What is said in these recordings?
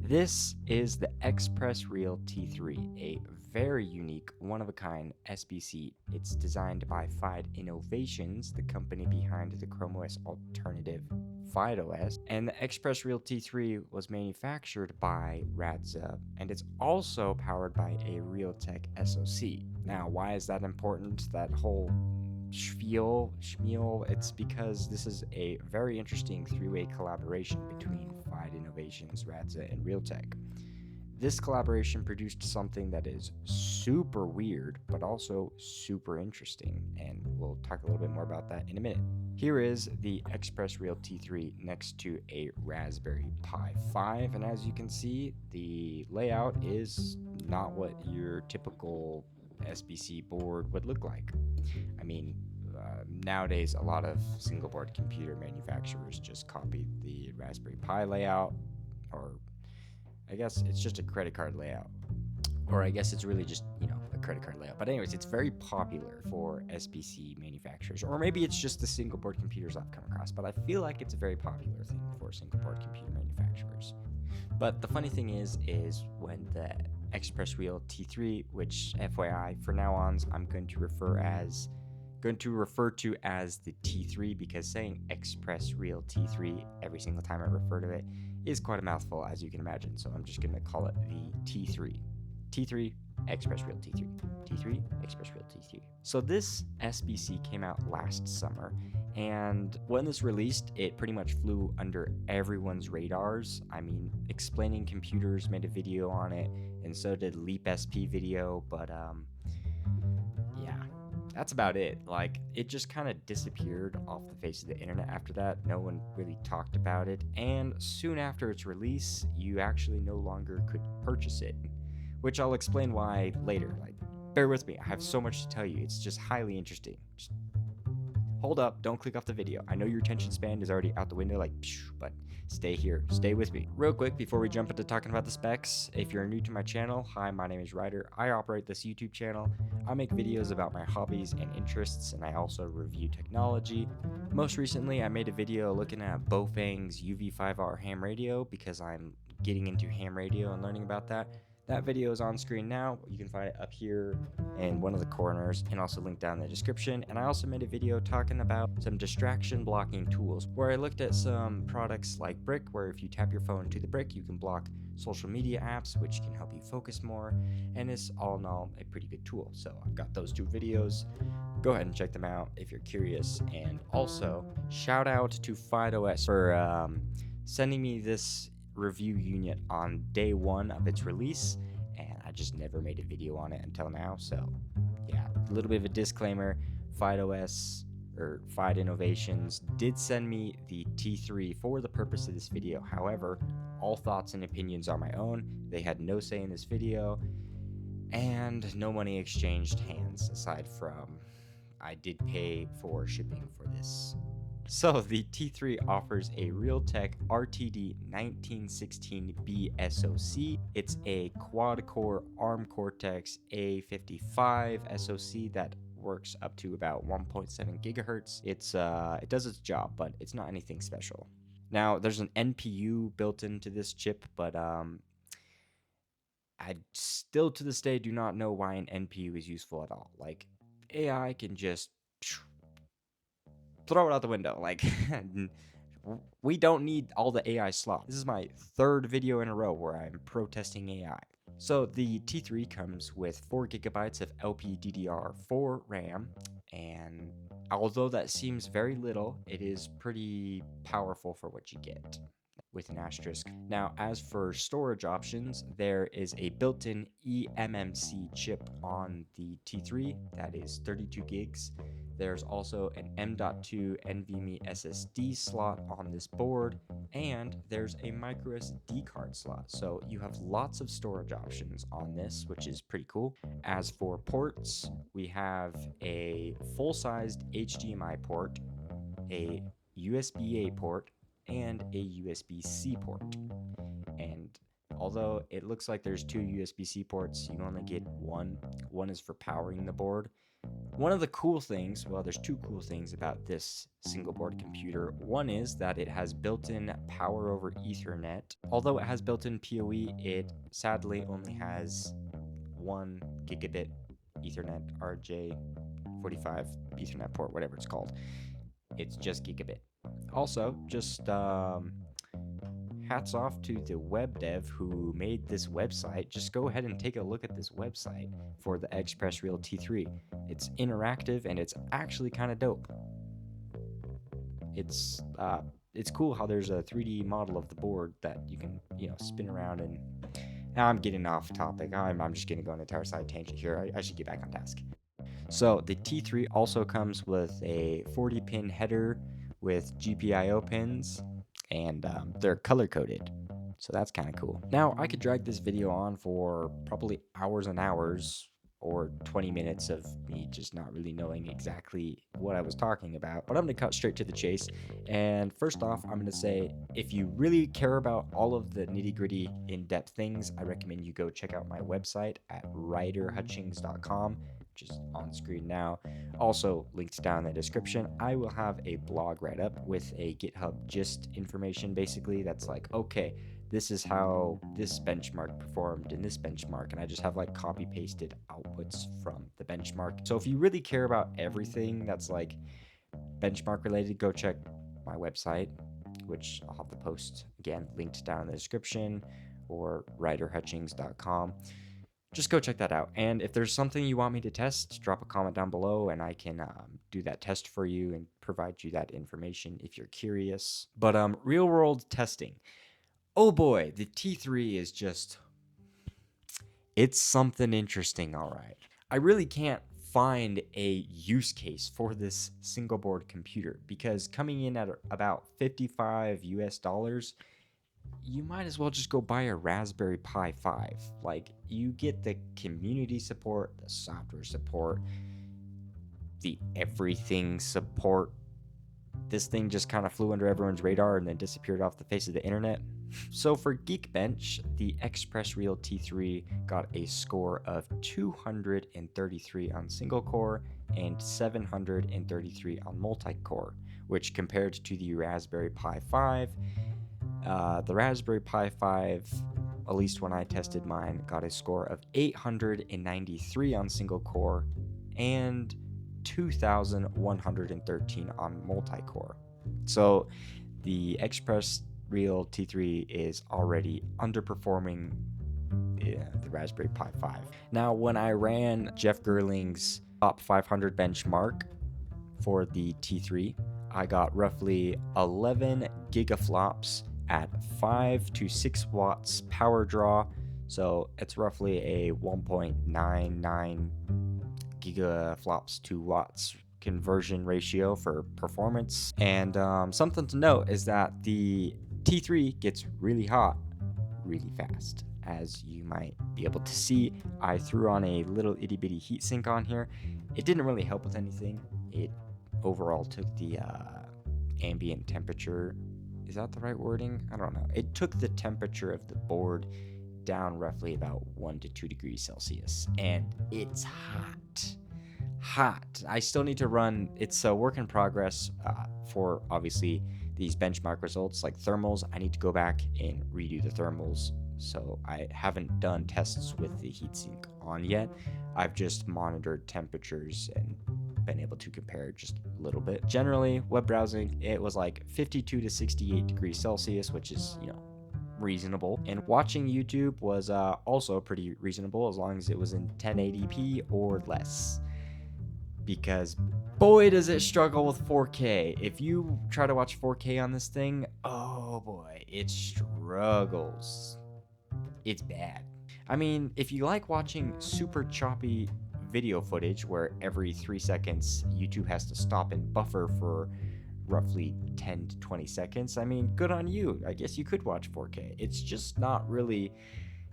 This is the XpressReal T3, a very unique, one-of-a-kind SBC. It's designed by Fyde Innovations, the company behind the Chrome OS alternative FydeOS, and the XpressReal T3 was manufactured by radxa, and it's also powered by a Realtek SoC. Now, why is that important? That whole schmeal, it's because this is a very interesting three-way collaboration between Fyde Innovations, radxa, and Realtek. This collaboration produced something that is super weird, but also super interesting, and we'll talk a little bit more about that in a minute. Here is the XpressReal T3 next to a Raspberry Pi 5, and as you can see, the layout is not what your typical SBC board would look like. I mean, nowadays a lot of single board computer manufacturers just copy the Raspberry Pi layout, or I guess it's just a credit card layout, or I guess it's really just, a credit card layout. But anyways, it's very popular for SBC manufacturers, or maybe it's just the single board computers I've come across, but I feel like it's a very popular thing for single board computer manufacturers. But the funny thing is when the XpressReal T3, which FYI for now on I'm going to refer to as the T3, because saying XpressReal T3 every single time I refer to it is quite a mouthful, as you can imagine. So I'm just going to call it the T3. T3 XpressReal T3. T3 XpressReal T3. So this SBC came out last summer, and when this released, it pretty much flew under everyone's radars. I mean, Explaining Computers made a video on it, and so did Leap SP video, but yeah, that's about it. Like, it just kind of disappeared off the face of the internet after that. No one really talked about it, and soon after its release, you actually no longer could purchase it, which I'll explain why later. Like, bear with me, I have so much to tell you. It's just highly interesting. Just hold up, don't click off the video. I know your attention span is already out the window, but stay here, stay with me. Real quick, before we jump into talking about the specs, if you're new to my channel, hi, my name is Ryder. I operate this YouTube channel. I make videos about my hobbies and interests, and I also review technology. Most recently, I made a video looking at Bofang's UV5R ham radio, because I'm getting into ham radio and learning about that. That video is on screen now. You can find it up here in one of the corners, and also linked down in the description. And I also made a video talking about some distraction blocking tools, where I looked at some products like Brick, where if you tap your phone to the brick, you can block social media apps, which can help you focus more. And it's all in all a pretty good tool. So I've got those two videos. Go ahead and check them out if you're curious. And also, shout out to FydeOS for sending me this review unit on day one of its release, and I just never made a video on it until now. So yeah, a little bit of a disclaimer. FydeOS, or Fyde Innovations, did send me the T3 for the purpose of this video. However, all thoughts and opinions are my own. They had no say in this video, and no money exchanged hands, aside from I did pay for shipping for this. So the T3 offers a Realtek RTD 1916B SoC. It's a quad-core ARM Cortex A55 SoC that works up to about 1.7 gigahertz. It does its job, but it's not anything special. Now, there's an NPU built into this chip, but I still to this day do not know why an NPU is useful at all. Like, AI can just throw it out the window. Like, we don't need all the AI slop. This is my third video in a row where I'm protesting AI. So the T3 comes with 4 gigabytes of LPDDR4 RAM, and although that seems very little, it is pretty powerful for what you get, with an asterisk. Now, as for storage options, there is a built-in eMMC chip on the T3 that is 32 gigs. There's also an M.2 NVMe SSD slot on this board, and there's a micro SD card slot. So you have lots of storage options on this, which is pretty cool. As for ports, we have a full-sized HDMI port, a USB-A port, and a USB-C port. And although it looks like there's 2 USB-C ports, you only get one. One is for powering the board. One of the cool things, well, there's two cool things about this single board computer. One is that it has built-in power over Ethernet. Although it has built-in PoE, it sadly only has 1 gigabit Ethernet RJ45 Ethernet port, whatever it's called. It's just gigabit. Also, just hats off to the web dev who made this website. Just go ahead and take a look at this website for the XpressReal T3. It's interactive and it's actually kind of dope. It's cool how there's a 3D model of the board that you can, spin around. And now I'm getting off topic. I'm just going to go on an entire side tangent here. I should get back on task. So the T3 also comes with a 40-pin header with GPIO pins, and they're color-coded. So that's kind of cool. Now, I could drag this video on for probably hours and hours, or 20 minutes of me just not really knowing exactly what I was talking about. But I'm going to cut straight to the chase. And first off, I'm going to say, if you really care about all of the nitty-gritty, in-depth things, I recommend you go check out my website at ryderhutchings.com, which is on screen now. Also linked down in the description. I will have a blog write-up with a GitHub gist information, basically, that's like, okay, this is how this benchmark performed in this benchmark, and I just have like copy pasted outputs from the benchmark. So if you really care about everything that's like benchmark related, go check my website, which I'll have the post again linked down in the description, or ryderhutchings.com. Just go check that out. And if there's something you want me to test, drop a comment down below and I can do that test for you and provide you that information if you're curious. But real world testing. Oh boy, the T3 is just, it's something interesting, all right. I really can't find a use case for this single board computer because coming in at about $55 US, you might as well just go buy a Raspberry Pi 5. Like, you get the community support, the software support, the everything support. This thing just kind of flew under everyone's radar and then disappeared off the face of the internet. So for Geekbench, the XpressReal T3 got a score of 233 on single core and 733 on multi-core, which compared to the Raspberry Pi 5, the Raspberry Pi 5, at least when I tested mine, got a score of 893 on single core and 2,113 on multi-core. So the XpressReal T3 is already underperforming the Raspberry Pi 5. Now, when I ran Jeff Gerling's top 500 benchmark for the T3, I got roughly 11 gigaflops at 5 to 6 watts power draw. So it's roughly a 1.99 gigaflops to watts conversion ratio for performance. And something to note is that the T3 gets really hot really fast. As you might be able to see, I threw on a little itty bitty heatsink on here. It didn't really help with anything. It overall took the ambient temperature, is that the right wording? I don't know. It took the temperature of the board down roughly about 1 to 2 degrees Celsius, and it's hot. I still need to run, it's a work in progress for obviously these benchmark results like thermals. I need to go back and redo the thermals, so I haven't done tests with the heatsink on yet. I've just monitored temperatures and been able to compare just a little bit. Generally, web browsing, it was like 52 to 68 degrees Celsius, which is, reasonable. And watching YouTube was also pretty reasonable as long as it was in 1080p or less. Because boy, does it struggle with 4K. If you try to watch 4K on this thing, oh boy, it struggles. It's bad. I mean, if you like watching super choppy video footage where every 3 seconds YouTube has to stop and buffer for roughly 10 to 20 seconds, I mean, good on you. I guess you could watch 4K. It's just not really,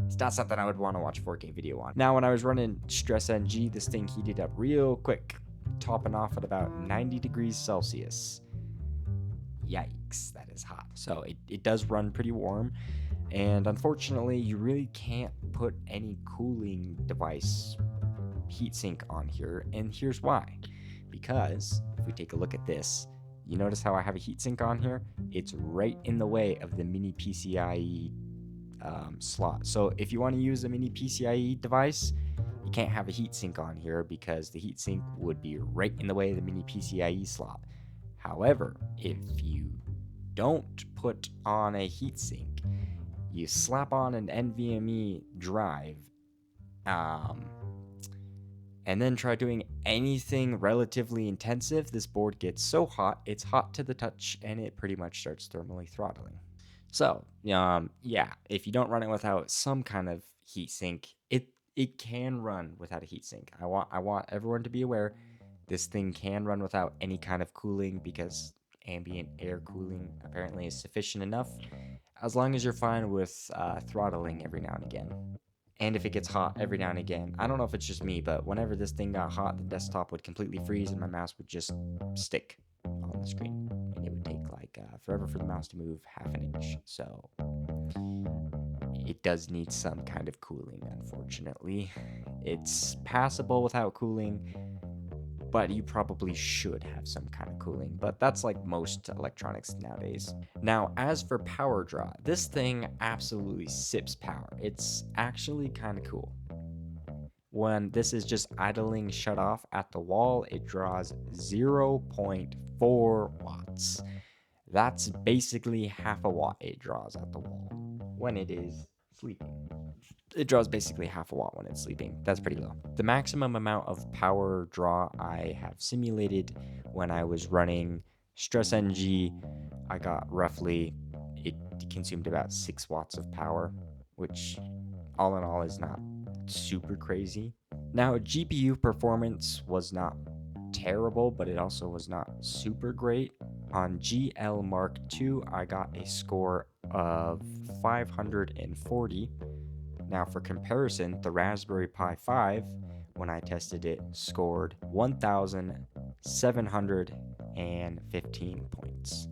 it's not something I would want to watch 4K video on. Now, when I was running StressNG, this thing heated up real quick, topping off at about 90 degrees Celsius. Yikes, that is hot. So it does run pretty warm. And unfortunately, you really can't put any cooling device heatsink on here, and here's why. Because if we take a look at this, you notice how I have a heatsink on here? It's right in the way of the mini PCIe slot. So if you want to use a mini PCIe device, you can't have a heatsink on here because the heatsink would be right in the way of the mini PCIe slot. However, if you don't put on a heatsink, you slap on an NVMe drive, and then try doing anything relatively intensive, this board gets so hot, it's hot to the touch, and it pretty much starts thermally throttling. So, yeah, if you don't run it without some kind of heatsink, it can run without a heatsink. I want everyone to be aware, this thing can run without any kind of cooling because ambient air cooling apparently is sufficient enough, as long as you're fine with throttling every now and again. And if it gets hot every now and again, I don't know if it's just me, but whenever this thing got hot, the desktop would completely freeze and my mouse would just stick on the screen. And it would take like forever for the mouse to move half an inch. So it does need some kind of cooling, unfortunately. It's passable without cooling, but you probably should have some kind of cooling. But that's like most electronics nowadays. Now, as for power draw, this thing absolutely sips power. It's actually kind of cool. When this is just idling shut off at the wall, it draws 0.4 watts. That's basically half a watt it draws at the wall when it is sleeping. It draws basically half a watt when it's sleeping. That's pretty low. The maximum amount of power draw I have simulated when I was running StressNG, I got roughly, it consumed about 6 watts of power, which all in all is not super crazy. Now, GPU performance was not terrible, but it also was not super great. On GL Mark II, I got a score of 540. Now, for comparison, the Raspberry Pi 5, when I tested it, scored 1,715 points.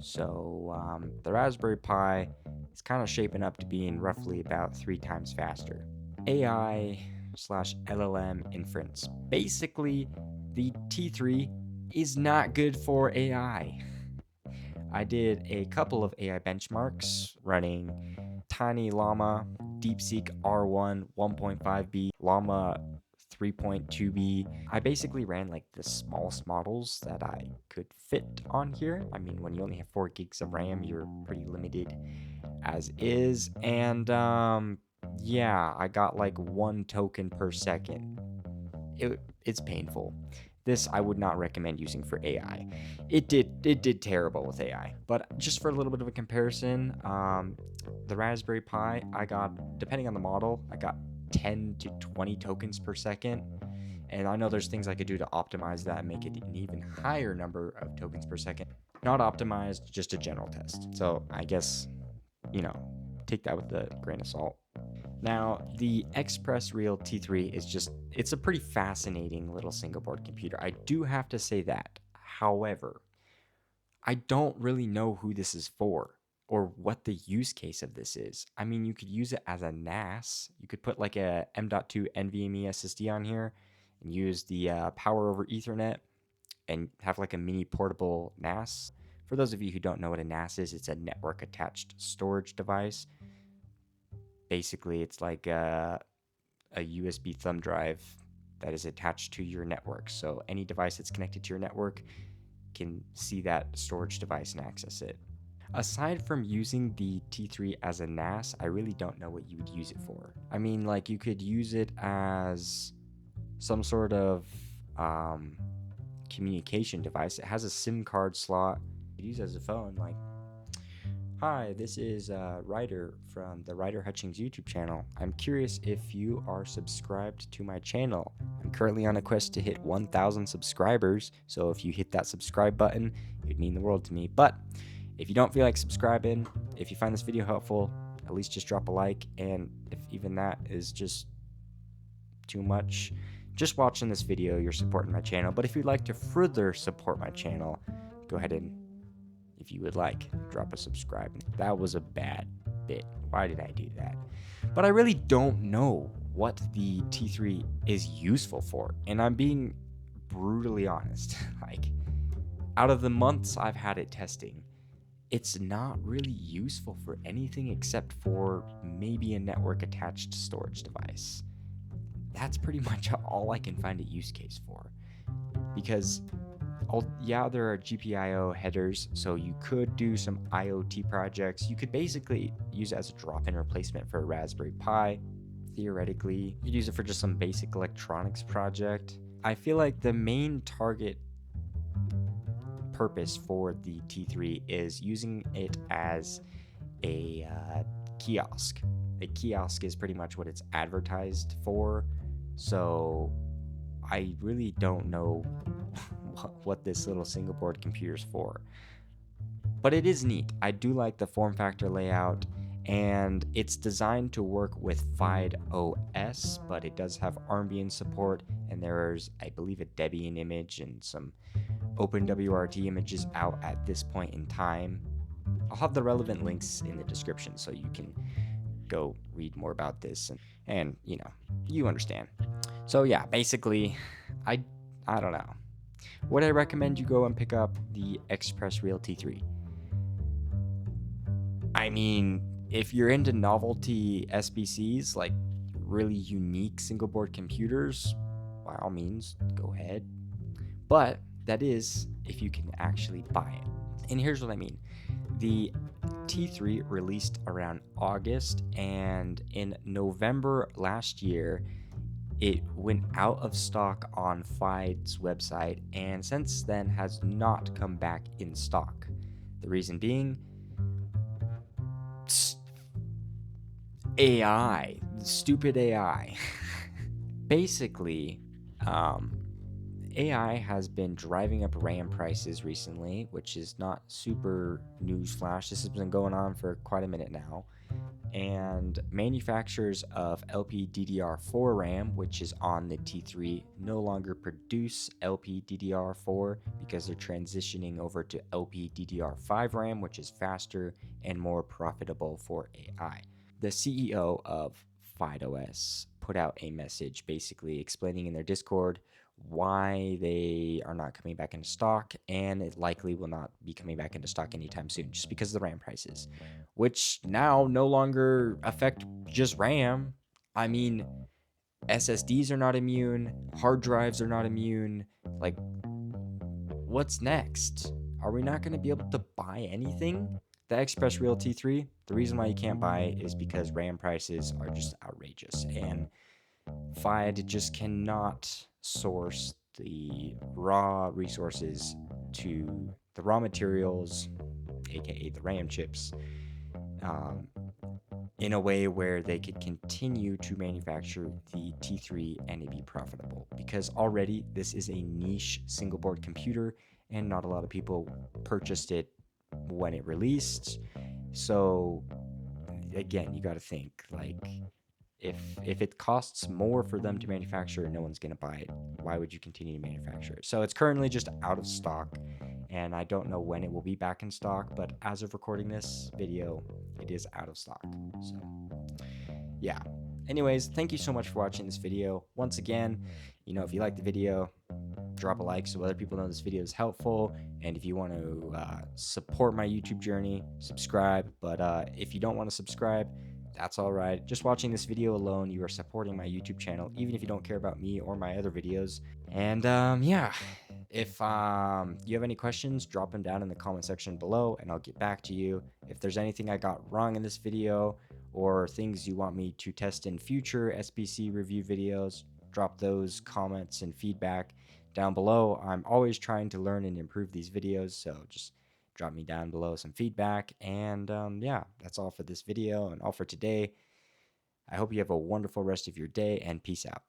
So the Raspberry Pi is kind of shaping up to being roughly about 3 times faster. AI/LLM inference. Basically, the T3 is not good for AI. I did a couple of AI benchmarks running Tiny Llama, DeepSeek R1 1.5B, Llama 3.2B. I basically ran like the smallest models that I could fit on here. I mean, when you only have 4 gigs of RAM, you're pretty limited as is. And yeah, I got like 1 token per second. It's painful. This I would not recommend using for AI. It did terrible with AI. But just for a little bit of a comparison, the Raspberry Pi, I got, depending on the model, I got 10 to 20 tokens per second. And I know there's things I could do to optimize that and make it an even higher number of tokens per second. Not optimized, just a general test. So I guess, take that with a grain of salt. Now, the XpressReal T3 is it's a pretty fascinating little single board computer. I do have to say that. However, I don't really know who this is for or what the use case of this is. I mean, you could use it as a NAS. You could put like a M.2 NVMe SSD on here and use the power over Ethernet and have like a mini portable NAS. For those of you who don't know what a NAS is, it's a network attached storage device. Basically, it's like a USB thumb drive that is attached to your network. So any device that's connected to your network can see that storage device and access it. Aside from using the T3 as a NAS, I really don't know what you would use it for. I mean, like you could use it as some sort of communication device. It has a SIM card slot. You could use it as a phone, like, hi, this is Ryder from the Ryder Hutchings YouTube channel. I'm curious if you are subscribed to my channel. I'm currently on a quest to hit 1,000 subscribers, so if you hit that subscribe button, it would mean the world to me. But if you don't feel like subscribing, if you find this video helpful, at least just drop a like, and if even that is just too much, just watching this video, you're supporting my channel. But if you'd like to further support my channel, go ahead and, if you would like, drop a subscribe. That was a bad bit. Why did I do that? But I really don't know what the T3 is useful for. And I'm being brutally honest. Like, out of the months I've had it testing, it's not really useful for anything except for maybe a network attached storage device. That's pretty much all I can find a use case for. Because there are GPIO headers, so you could do some IoT projects. You could basically use it as a drop-in replacement for a Raspberry Pi. Theoretically, you'd use it for just some basic electronics project. I feel like the main target purpose for the T3 is using it as a kiosk. A kiosk is pretty much what it's advertised for, so I really don't know what this little single board computer is for. But it is neat. I do like the form factor layout, and it's designed to work with FydeOS, but it does have Armbian support, and there's, I believe, a Debian image and some OpenWRT images out at this point in time. I'll have the relevant links in the description so you can go read more about this, and you understand. So yeah, basically, I don't know. Would I recommend you go and pick up the XpressReal T3? I mean, if you're into novelty SBCs, like really unique single board computers, by all means, go ahead. But that is if you can actually buy it. And here's what I mean. The T3 released around August, and in November last year, it went out of stock on Fyde's website, and since then has not come back in stock. The reason being, AI, stupid AI. Basically, AI has been driving up RAM prices recently, which is not super newsflash. This has been going on for quite a minute now. And manufacturers of LPDDR4 RAM, which is on the T3, no longer produce LPDDR4 because they're transitioning over to LPDDR5 RAM, which is faster and more profitable for AI. The CEO of FydeOS put out a message basically explaining in their Discord why they are not coming back into stock, and it likely will not be coming back into stock anytime soon just because of the RAM prices, which now no longer affect just RAM. I mean, SSDs are not immune, hard drives are not immune. Like, what's next? Are we not going to be able to buy anything? The XpressReal T3, the reason why you can't buy it is because RAM prices are just outrageous, and Fyde just cannot source the raw resources to the raw materials, aka the RAM chips, in a way where they could continue to manufacture the T3 and it be profitable. Because already this is a niche single board computer and not a lot of people purchased it when it released. So again, you got to think, like, if it costs more for them to manufacture and no one's going to buy it, why would you continue to manufacture it? So it's currently just out of stock, and I don't know when it will be back in stock, but as of recording this video, it is out of stock. So yeah. Anyways, thank you so much for watching this video. Once again, if you like the video, drop a like so other people know this video is helpful. And if you want to support my YouTube journey, subscribe. But if you don't want to subscribe, that's all right. Just watching this video alone, you are supporting my YouTube channel, even if you don't care about me or my other videos. And yeah, if you have any questions, drop them down in the comment section below and I'll get back to you. If there's anything I got wrong in this video or things you want me to test in future SBC review videos, drop those comments and feedback down below. I'm always trying to learn and improve these videos, so just drop me down below some feedback. And yeah, that's all for this video and all for today. I hope you have a wonderful rest of your day, and peace out.